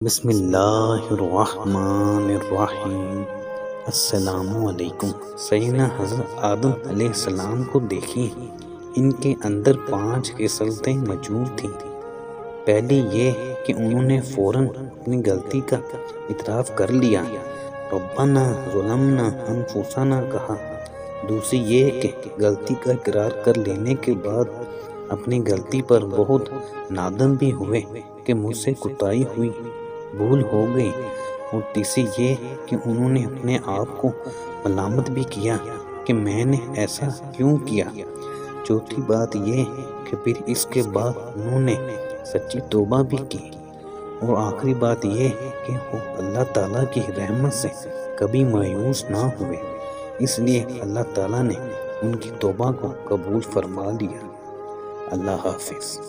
بسم اللہ الرحمن الرحیم۔ السلام علیکم۔ سیدنا حضرت آدم علیہ السلام کو دیکھیے، ان کے اندر 5 خصلتیں موجود تھیں۔ پہلی یہ کہ انہوں نے فوراً اپنی غلطی کا اعتراف کر لیا، ربنا ظلمنا انفسنا کہا۔ دوسری یہ کہ غلطی کا اقرار کر لینے کے بعد اپنی غلطی پر بہت نادم بھی ہوئے کہ مجھ سے کوتاہی ہوئی، بھول ہو گئی۔ اور تیسری یہ کہ انہوں نے اپنے آپ کو ملامت بھی کیا کہ میں نے ایسا کیوں کیا۔ چوتھی بات یہ کہ پھر اس کے بعد انہوں نے سچی توبہ بھی کی۔ اور آخری بات یہ کہ وہ اللہ تعالیٰ کی رحمت سے کبھی مایوس نہ ہوئے، اس لیے اللہ تعالیٰ نے ان کی توبہ کو قبول فرما لیا۔ اللہ حافظ۔